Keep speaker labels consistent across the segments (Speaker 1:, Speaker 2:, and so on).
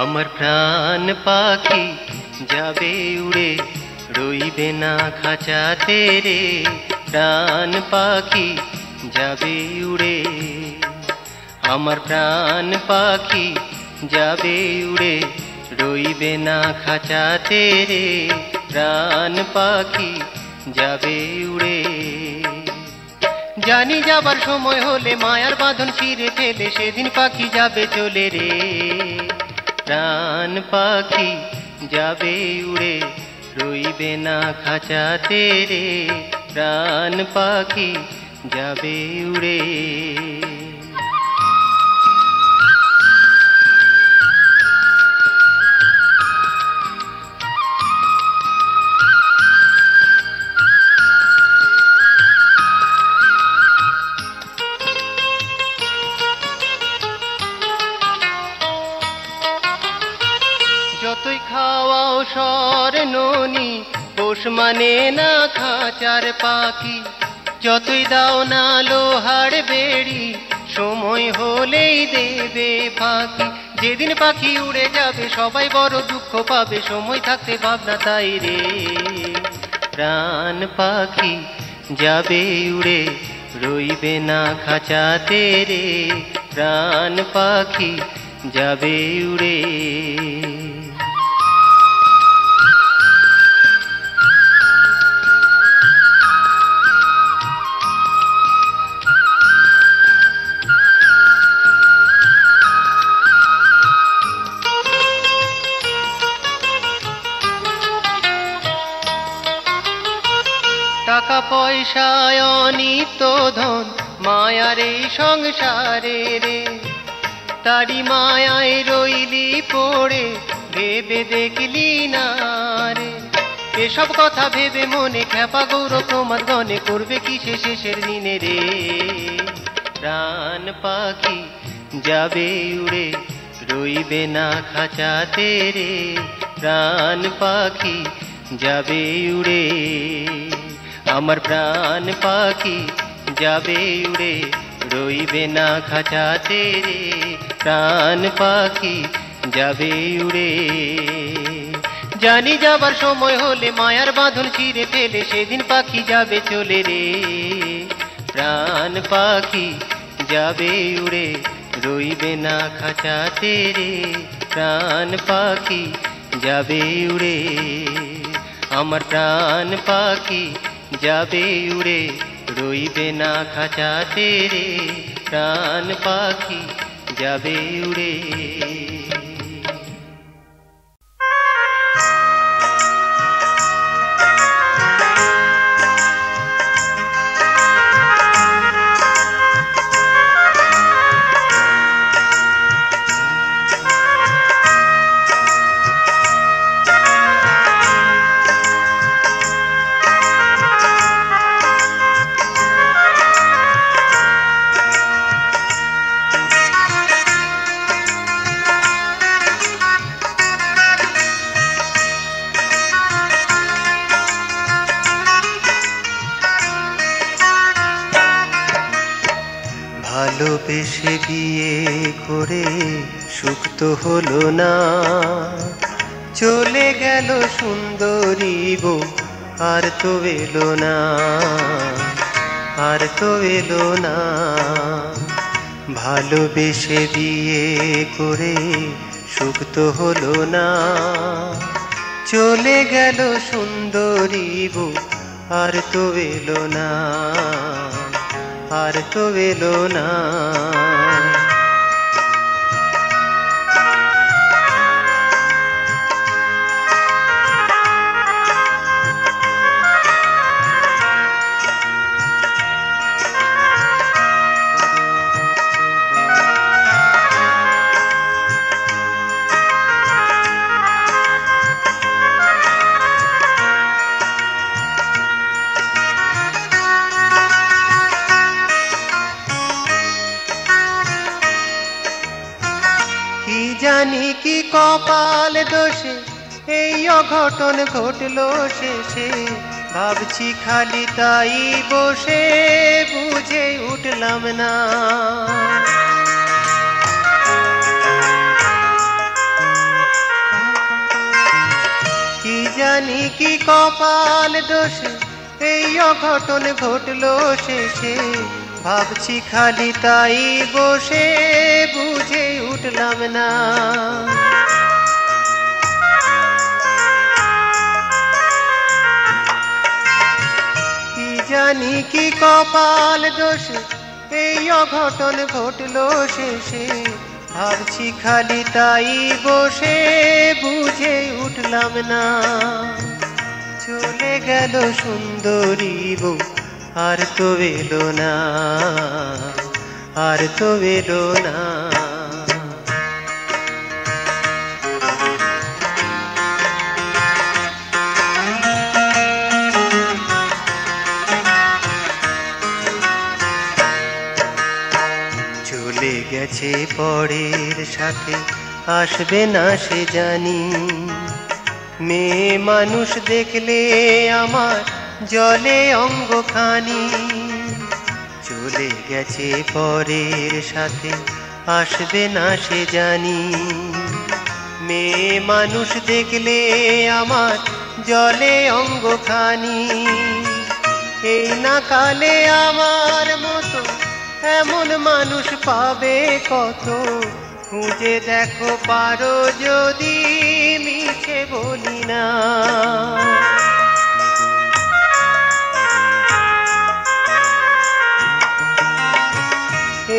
Speaker 1: আমার প্রাণ পাখি যাবে উড়ে, রইবে না খাঁচাতে রে। প্রাণ পাখি যাবে উড়ে, আমার প্রাণ পাখি যাবে উড়ে, রইবে না খাঁচাতে রে। প্রাণ পাখি যাবে উড়ে। জানি যাবার সময় হলে মায়ার বাঁধন ছিঁড়ে ফেলে সেদিন পাখি যাবে চলে রে। প্রাণ পাখি যাবে উড়ে, রইবে না খাঁচাতে রে। প্রাণ পাখি যাবে উড়ে। যতই খাওয়াও সর ননি, পোষ মানে না খাঁচার পাখি। যতই দাও না লোহার বেড়ি, সময় হলেই দেবে ফাঁকি। যেদিন পাখি উড়ে যাবে সবাই বড় দুঃখ পাবে, সময় থাকতে ভাবনা তাই রে। প্রাণ পাখি যাবে উড়ে, রইবে না খাঁচাতে রে। প্রাণ পাখি যাবে উড়ে। টাকা পয়সায় অনিত্য ধন, মায়ার এই সংসারে রে। তারি মায়ায় রইলি পড়ে, ভেবে দেখলি না রে। এসব কথা ভেবে মনে খ্যাপা গৌরব তোমার গনে, করবে কি শেষের দিনে রে। প্রাণ পাখি যাবে উড়ে, রইবে না খাঁচাতে রে। প্রাণ পাখি যাবে উড়ে, আমার প্রাণ পাখি যাবে উড়ে, রইবে না খাঁচাতে রে। প্রাণ পাখি যাবে উড়ে। জানি যাবার সময় হলে মায়ার বাঁধন ছিঁড়ে ফেলে সেদিন পাখি যাবে চলে রে। প্রাণ পাখি যাবে উড়ে, রইবে না খাঁচাতে রে। প্রাণ পাখি যাবে উড়ে, আমার প্রাণ পাখি যাবে উড়ে, রইবে না খাঁচাতে রে। প্রাণ পাখি যাবে উড়ে। ভালোবেসে বিয়ে করে সুখ তো হলো না, চলে গেল সুন্দরী বউ, আর তো এলো না, আর তো এলো না। ভালোবেসে বিয়ে করে সুখ তো হলো না, চলে গেল সুন্দরী বউ, আর তো এলো না, আর তো এলো না। জানি কি কপাল দোষে এই অঘটন ঘটলো শেষে, ভাবছি খালি তাই বসে, বুঝে উঠলাম না। কি কপাল দোষে এই অঘটন ঘটলো শেষে, ভাবছি খালি তাই বসে বুঝে উঠলাম না। কি জানি কি কপাল দোষে এই অঘটন ঘটলো শেষে, ভাবছি খালি তাই বসে বুঝে উঠলাম না। চলে গেল সুন্দরী বউ আর তো এলো না, আর তো এলো না। চলে গেছে পরের সাথে, আসবে না সে জানি। মেয়ে মানুষ দেখলে আমার জলে অঙ্গখানি। চলে গেছে পরের সাথে, আসবে না সে জানি। মেয়ে মানুষ দেখলে আমার জলে অঙ্গখানি। এই না কালে আমার মতো এমন মানুষ পাবে কত, খুঁজে দেখো পারো যদি মিছে বলি না।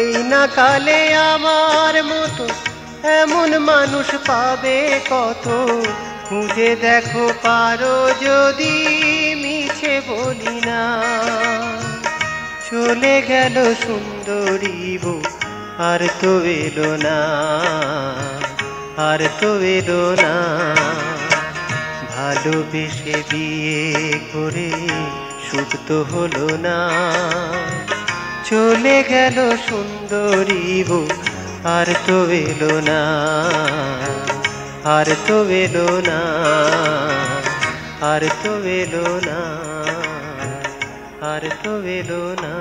Speaker 1: এই না কালে আমার মতো এমন মানুষ পাবে কত, খুঁজে দেখো পারো যদি মিছে বলি না। চলে গেল সুন্দরী বউ আর তো এলো না, আর তো এলো না। ভালোবেসে বিয়ে করে সুখ তো হলো না। চলে গেল সুন্দরী বউ আর তো এলো না, আর তো এলো না, আর তো এলো না, আর তো এলো না।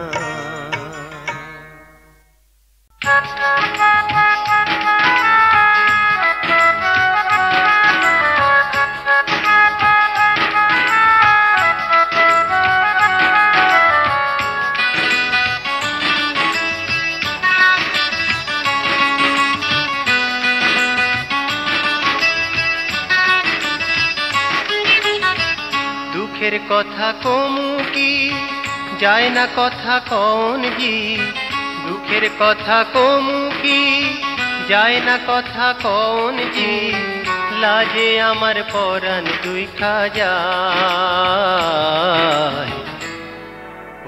Speaker 1: দুঃখের কথা কমু কি যায় না কথা কন জি। দুঃখের কথা কমু কি যায় না কথা কন জি। লাজে আমার পরাণ দুইখা যায়।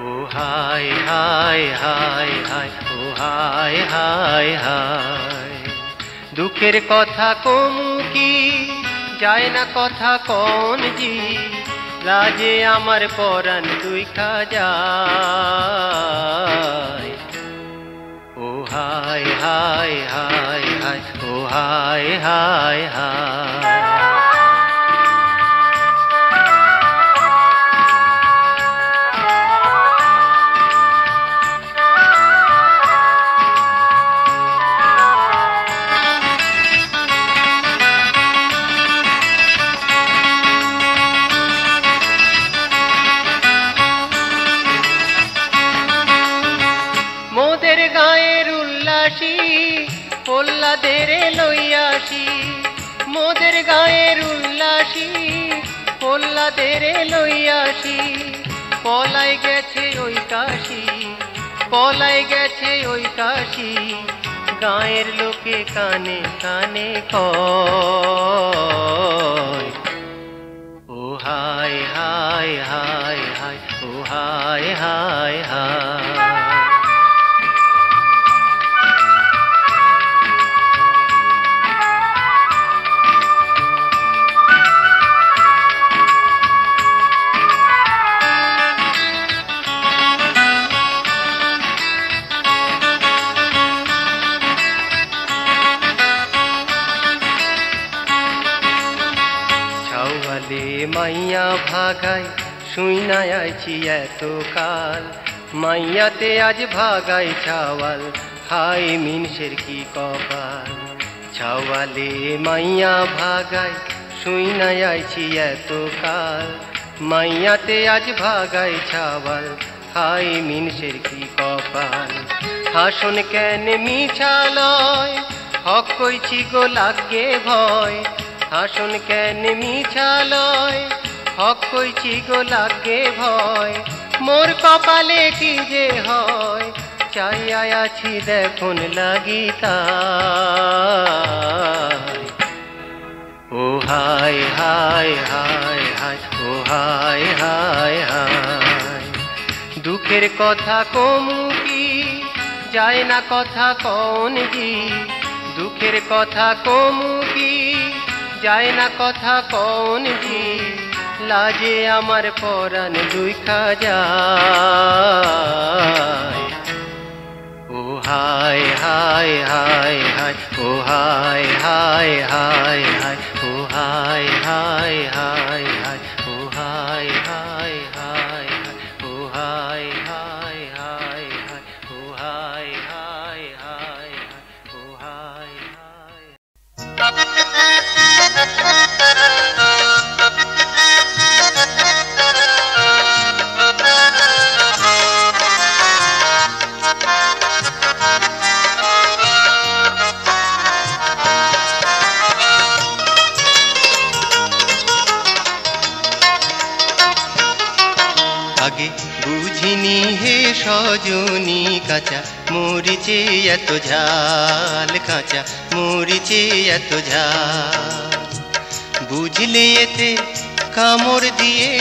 Speaker 1: ও হায় হায় হায় হায়, ও হায় হায় হায়। দুঃখের কথা কমু কি যায় না কথা কন জি। লাজে আমার পরাণ দুইখা যায়। ও হায় হায় হায় হায়, ও হায় হায় হায়। মোদের গায়ের উল্লাসী পল্লাদের লইয়াসি। মোদের গায়ের উল্লাসী পল্লাদের লইয়াসি। পলাই গেছে ওই কাশি, পলাই গেছে ওই কাশি। গায়ের লোকে কানে কানে কয়। ও হায় হায় হায় হায়, ও হায় হায় হায়। মাইয়া ভাগাই শুইনা আইছি এত কাল। মাইয়াতে আজ ভাগাই ছাওয়াল, হাই মিনসের কি কপাল। ছাওয়ালে মাইয়া ভাগাই শুই নাই আইছি এত কাল, মাইয়াতে আজ ভাগাই ছাওয়াল, হাই মিনসের কি কপাল। হাসন কেন মিছালয়, হক কইছি গো লাগে ভয়। হাসন কেন মিছালয়, হক কইছি গো লাগে ভয়। মোর কপালে কি যে হয়, চাইয়া আছি দেখুন লাগি তাই। ও হায় হায় হায় হায়, ও হায় হায় হায়। দুঃখের কথা কমু কি, যায় না কথা কন জি। দুঃখের কথা কমু কি, যায় না কথা কন জি। লাজে আমার পরাণ দুইখা যায়। ও হায় হায় হায় হায়, ও হায় হায় হায় হায়, ও হায় হায় হায় হায়, ও হায় হায় হায় হায়, ও হায় হায় হায় হায়, ও হায় হায় হায় হায়, ও হায় হায়। আগে বুঝিনি হে সজনী, কাঁচা মরিচে এত ঝাল, কাঁচা মরিচে এত ঝাল। বুঝলে এতে কামড় দিয়ে,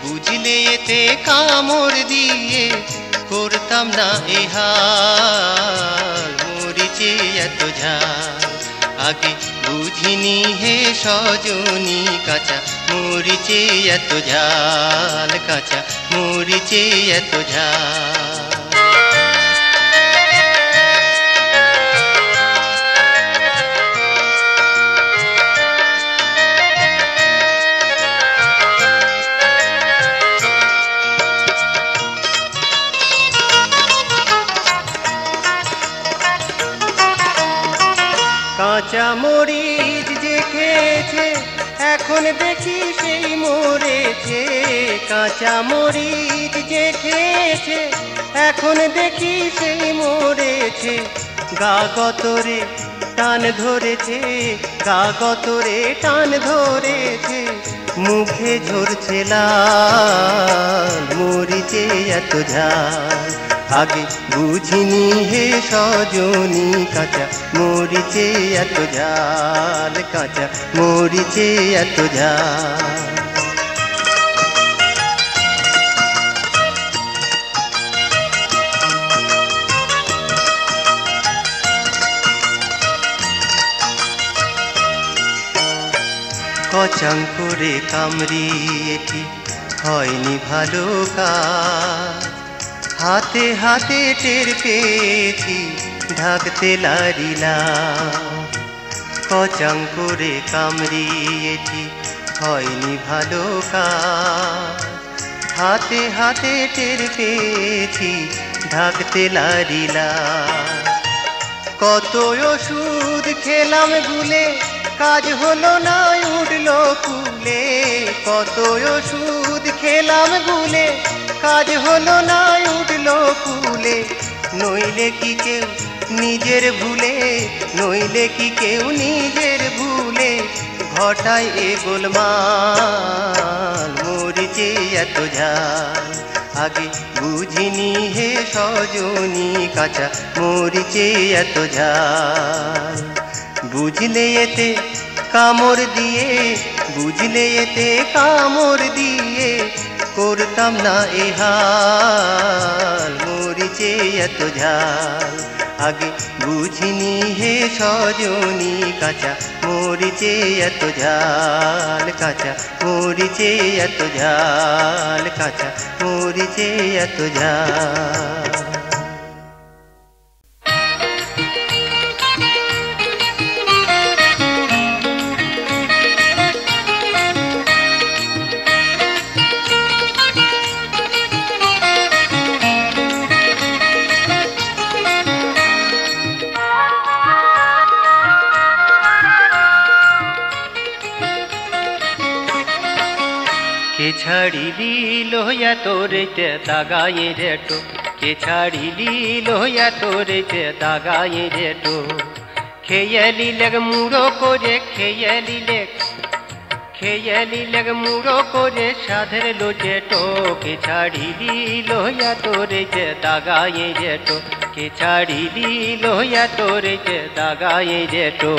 Speaker 1: বুঝলে এতে কামড় দিয়ে, করতাম না এ হাল, মরিচে এত ঝাল। আগে বুঝিনি হে সজনী, কাঁচা মরিচে এত ঝাল, কাঁচা মরিচে এত ঝাল। কাঁচা মরিচ যে খেয়েছে, এখন দেখি সেই মরেছে। কাঁচা মরিচ যে খেয়েছে, এখন দেখি সেই মরেছে। গা গতরে টান ধরেছে, গা গতরে টান ধরেছে। মুখে ঝরছে লাল, মরিচে এত ঝাল। আগে বুঝিনি হে সজনী, কাঁচা মরিচে এত ঝাল, কাঁচা মরিচে এত ঝাল। কচাং করে কামড়িয়েছি, হয়নি ভালো কাজ। হাতে হাতে টের পেয়েছি, ঢাকতে লারিলাম। কচাং করে কামড়িয়েছি, হয়নি ভালো কাজ। হাতে হাতে টের পেয়েছি, ঢাকতে লারিলাম। কত ওষুধ খেলাম গুলে, কাজ হলো না উঠলো কুলে। কত ওষুধ খেলাম গুলে, কাজ হলো না উঠলো কুলে। নইলে কি কেউ নিজের ভুলে, নইলে কি কেউ নিজের ভুলে, ঘটায় এ গোলমাল, মরিচে এত ঝাল। আগে বুঝিনি হে সজনী, কাঁচা মরিচে এত ঝাল। বুঝলে এতে কামড় দিয়ে, বুঝলে এতে কামড় দিয়ে, করতাম না এ হাল, মরিচে এত ঝাল। আগে বুঝিনি হে সজনী, কাঁচা মরিচে এত ঝাল, কাঁচা মরিচে এত ঝাল, কাঁচা মরিচে এত ঝাল। কে ছাড়িলি লোহিয়া তোরেতে দাগায়ে রেটো, কে ছাড়িলি লোহিয়া তোরেতে দাগায়ে রেটো। খেয়ালি লেগ মুড়ো করে, খেয়ালি লেগ মুড়ো করে সাধের লোচেটো। কে ছাড়িলি লোহিয়া তোরেতে দাগায়ে রেটো, কে ছাড়িলি লোহিয়া তোরেতে দাগায়ে রেটো।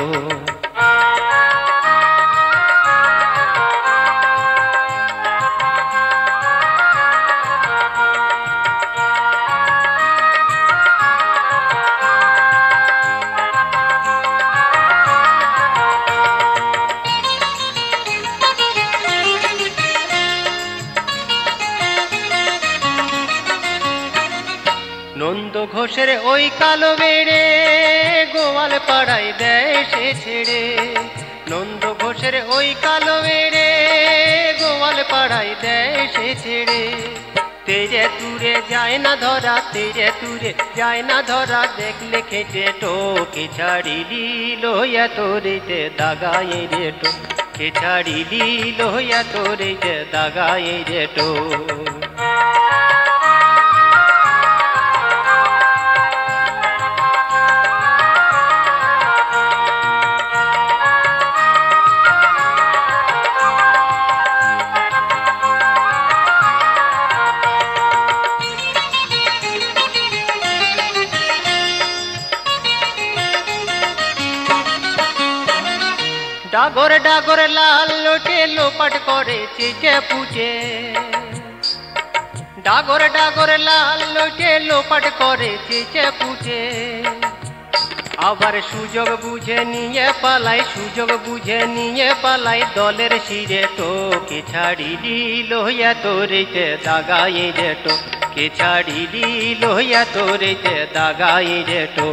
Speaker 1: নন্দ ঘোষের ওই কালো বেড়ে গোয়াল পাড়ায় দেয় সে ছেড়ে। নন্দ ঘোষের ওই কালো বেড়ে গোয়াল পাড়ায় দেয় সে ছেড়ে। তেরে তুরে যায় না ধরা, তেরে তুরে যায় না ধরা, দেখলে খেটে টোকে ছাড়িলি লোহিয়া তোরেতে দাগায়ে রেটো, কে ছাড়িলি লোহিয়া তোরেতে দাগায়ে রেটো। ডাগর ডাগর লাল লোটে লোপাট করে চেঁচে পুচে। ডাগর ডাগর লাল লোটে লোপাট করে চেঁচে পুচে। আবার সুযোগ বুঝে নিয়ে পালাই, সুযোগ বুঝে নিয়ে পালাই দলের শিরে টোকে ছাড়িলি লোহিয়া তোরেতে দাগায়ে রেটো, কে ছাড়িলি লোহিয়া তোরেতে দাগায়ে রেটো।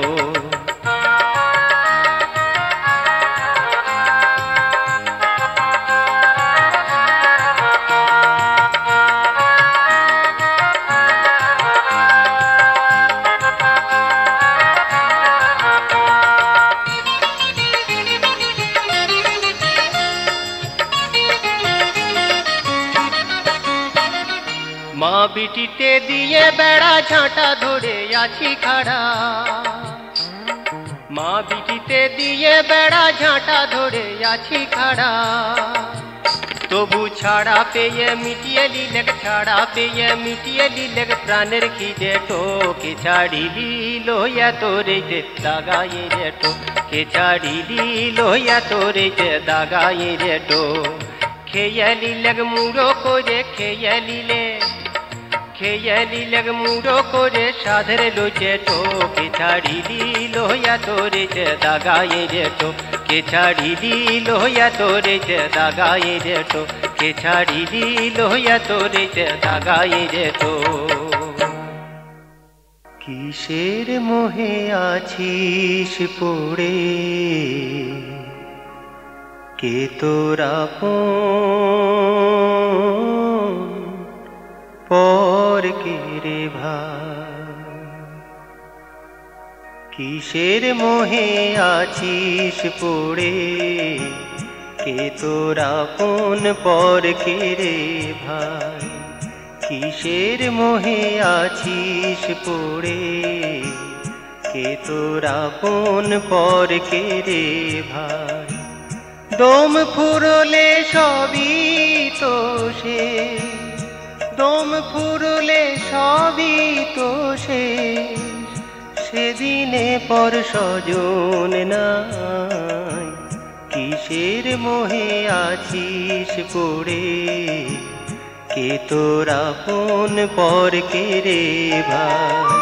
Speaker 1: মা বিটিতে দিয়ে বেড়া ঝাঁটা ধরে আছি খাড়া, মা বিটিতে দিয়ে বেড়া ঝাঁটা ধরে আছি খাড়া। তবু ছাড়া পেয়ে মিটিয়ে লিলেক, ছাড়া পেয়ে মিটিয়ে লিলেক প্রাণের খিদে টোকে ছাড়িলি লোহিয়া তোরেতে দাগায়ে রেটো, কে ছাড়িলি লোহিয়া তোরেতে দাগায়ে রেটো। খেয়ালি লেগ মুড়ো করে, খেয়ালি লেগ মুড়ো করে সাধের লোচেটো। কে ছাড়িলি লোহিয়া তোরেতে দাগায়ে রেটো, কে ছাড়িলি লোহিয়া তোরেতে দাগায়ে রেটো, কে ছাড়িলি লোহিয়া তোরেতে দাগায়ে রেটো। কিসের মোহে আছিস পড়ে, কে তোর আপন পর কে রে ভাই। কিসের মোহে আছিস পড়ে, কে তোর আপন পর কে রে ভাই। কিসের মোহে আছিস পড়ে, কে তোর আপন পর কে রে ভাই। দম ফুরলে সবই তো শেষ, দম ফুরলে সবই তো শেষ। সেদিনে পর স্বজন নাই, কিসের মোহে আছিস পড়ে, কে তোর আপন পর কে রে ভাই।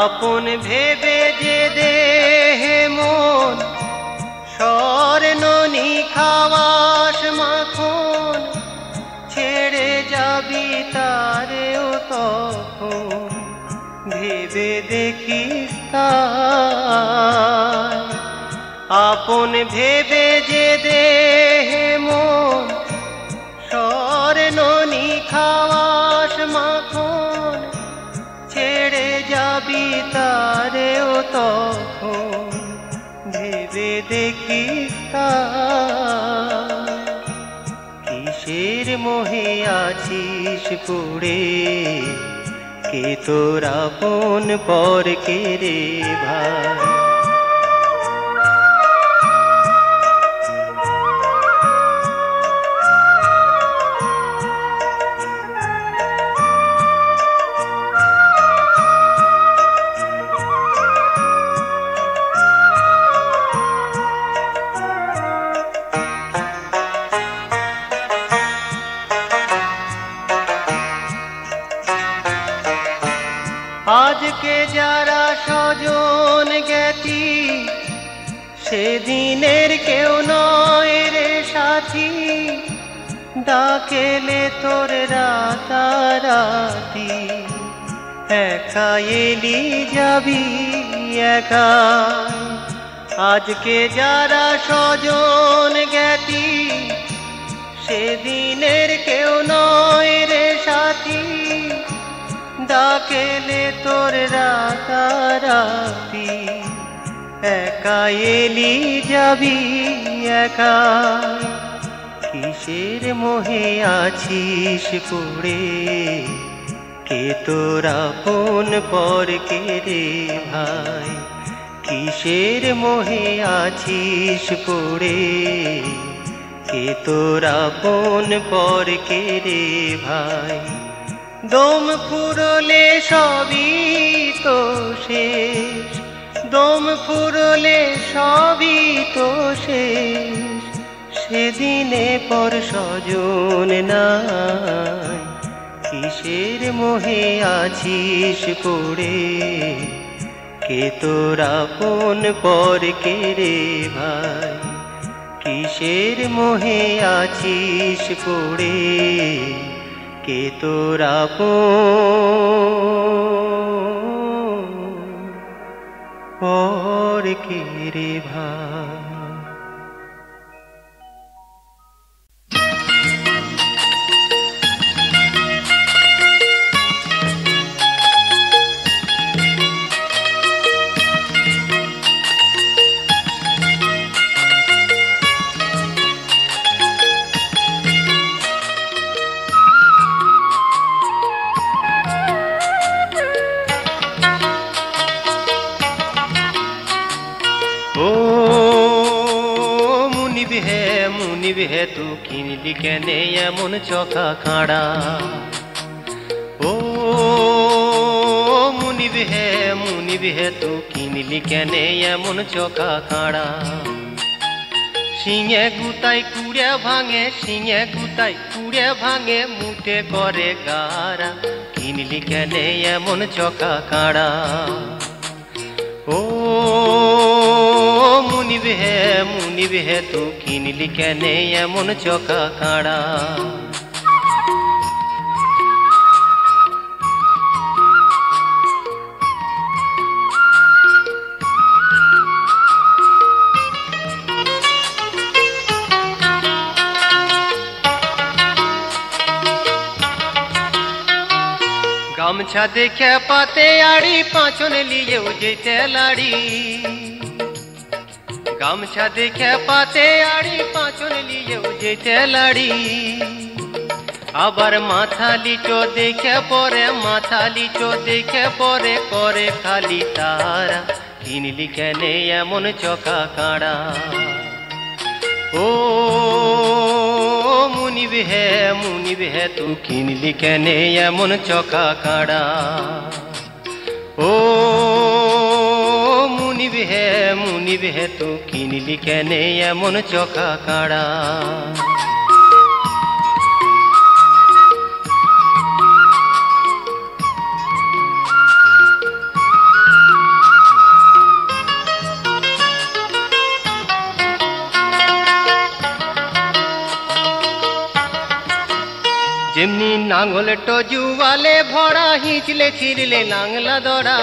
Speaker 1: আপন ভেবে যে দেহে মন স্বর্ণ নিখাবাস মাখন, ছেড়ে যাবি তারেও তখন ভেবে দেখিস তাই, আপন ভেবে যে দেহে মন স্বর্ণ নিখাওয়াস মাখন, ছেড়ে যাবি তারেও তখন ভেবে দেখিস তাই। কিসের মোহে আছিস পড়ে, কে তোর আপন পর কে রে ভাই। আজকে যারা স্বজন জ্ঞাতি, সেদিনের কেউ নয় রে সাথী। ডাকেলে তোর রাতারাতি, একা এলি যাবি একা। আজকে যারা স্বজন জ্ঞাতি, সেদিনের কেউ নয় রে সাথী। ডাকেলে তোর রাতারাতি, একা এলি যাবি একা। কিসের মোহে আছিস পড়ে, কে তোর আপন পর কে রে ভাই। কিসের মোহে আছিস পড়ে, কে তোর আপন পর কে রে ভাই। দম ফুরলে সবই তো শেষ, দম ফুরলে সবই তো শেষ। সেদিনে পর স্বজন নাই, কিসের মোহে আছিস পড়ে, কে তোর আপন পর কে রে ভাই। কিসের মোহে আছিস পড়ে, কে তোর আপন পর কে রে ভাই। হে তু কিনলি কেনে এমন চকা খাড়া। ও মুনিব হে তু কিনলি কেনে এমন চকা খাড়া। সিঙে গুতাই কুড়ে ভাঙে, সিঙে গুতাই কুড়ে ভাঙে, মুঠে করে গারা। কিনলি কেনে এমন চকা খাড়া। ও মুনিব হে তু কিনলি কেনে এমন চকা খাড়া। গামছা দেখে পাতে আড়ি, পাঁচন লিয়েও যেতে লাড়ি। গামছা দেখে পাতে আড়ি, পাঁচন লিয়েও যেতে লাড়ি। আবার মাথা লিচো দেখে পরে, মাথা লিচো দেখে পরে করে খালি তারা। কিনলি কেনে এমন চকা কাড়া। ও মুনিব হে তু কিনলি কেনে এমন চকা কাড়া। ও মুনিব হে তু কিনলি কেনে এমন চকা কাড়া। যেমনি নাঙল টজুয়ালে ভরা হিঁচলে ছিঁড়লে লাংলা দড়া,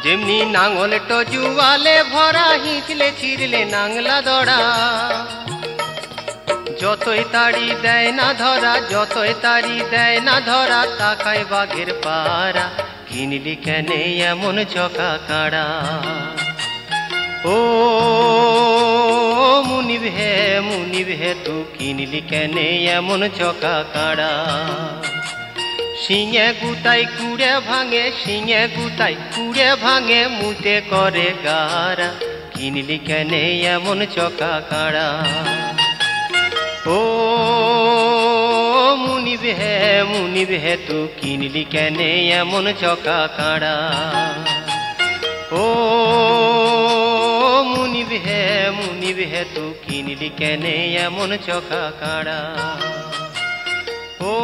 Speaker 1: যেমনি নাঙল টজুয়ালে ভরা হিঁচলে ছিঁড়লে নাংলা দড়া। যতই তাড়ি দেয় না ধরা, যতই তাড়ি দেয় না ধরা, তাকায় বাঘের পাড়া। কিনলি কেনে এমন চকা কাড়া? ও মুনিব হে তু কিনলি কেনে এমন চকা কাড়া? শিঙে গুতাই কুড়ে ভাঙে, শিঙে গুতাই কুড়ে ভাঙে, মুতে করে গারা। কিনলি কেনে এমন চকা কাড়া? ও মুনিব হে তু কিনলি কেনে এমন চকা কাড়া? ও মুনিব হে তু কিনলি কেনে এমন চকা কাড়া? ও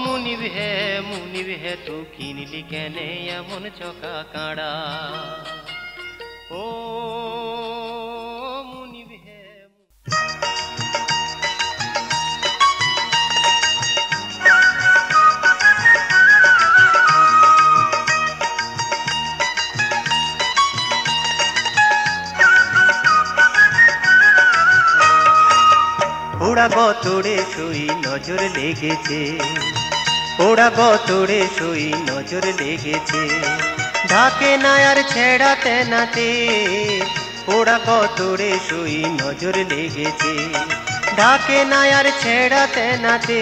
Speaker 1: মুনিব হে তু কিনলি কেনে এমন চকা কাড়া? ও মুনিব হে। ওরা গতরে শুই নজর লেগেছে, ওরা গতরে শুই নজর লেগেছে, ঢাকে না আর ছেড়াতে নাতে। ওরা গতরে শুই নজর লেগেছে, ঢাকে না আর ছেড়াতে নাতে।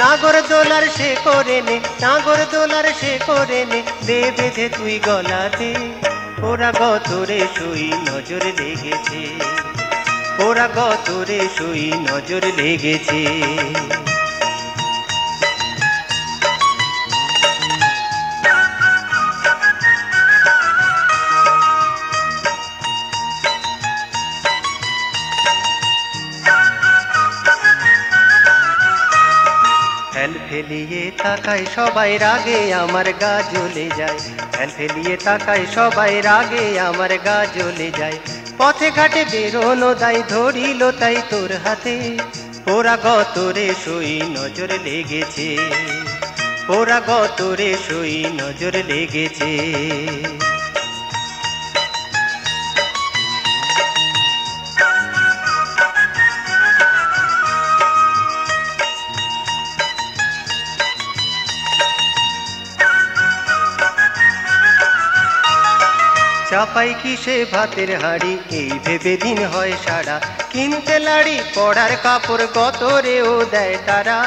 Speaker 1: নাগর দোলার সে করে নে, নাগর দোলার সে করে নে, দে বেঁধে তুই গলাতে। ওরা গতরে শুই নজর লেগেছে, ওরা গতরে শুই নজর লেগেছে। ফেল ফেলিয়ে তাকায় সবাই রাগে আমার গা জ্বলে যায়, ফেল ফেলিয়ে তাকায় সবাই রাগে আমার গা জ্বলে যায়। পথে ঘাটে বেরোনো দায় ধরিল তাই তোর হাতে। ওরা গতরে শুই নজর লেগেছে, ওরা গতরে শুই নজর লেগেছে। চাপাই কিসে ভাতের হাড়ি এই ভেবে দিন হয় সারা, কিনতে লাড়ি পড়ার কাপড় গতরেও দেয় তারা।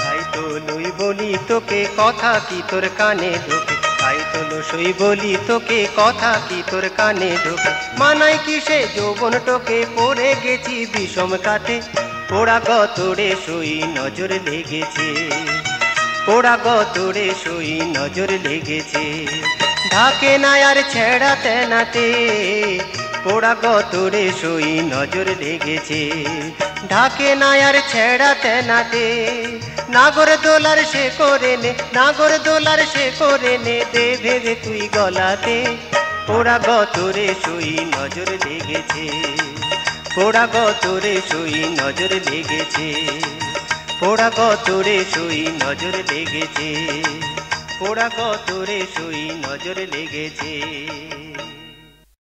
Speaker 1: তাই তো লই বলি তোকে কথা কি তোর কানে ঢোকে, তাই তো লই বলি তোকে কথা কি তোর কানে ঢোকে। মানাই কিসে যৌবন টোকে পড়ে গেছি বিষম কাতে। ওরা গতরে শুই নজর লেগেছে, ওরা গতরে শুই নজর লেগেছে, ঢাকে না আর ছেড়াতে নাতে। ওরা গতরে শুই নজর লেগেছে, ঢাকে না আর ছেড়াতে নাতে। নাগর দোলার সে করে নে, নাগর দোলার সে করে নে, দে ভেবে তুই গলাতে। ওরা গতরে শুই নজর লেগেছে, ওরা গতরে শুই নজর লেগেছে, ওরা গতরে শুই নজর লেগেছে, ওরা গতরে শুই নজর লেগেছে।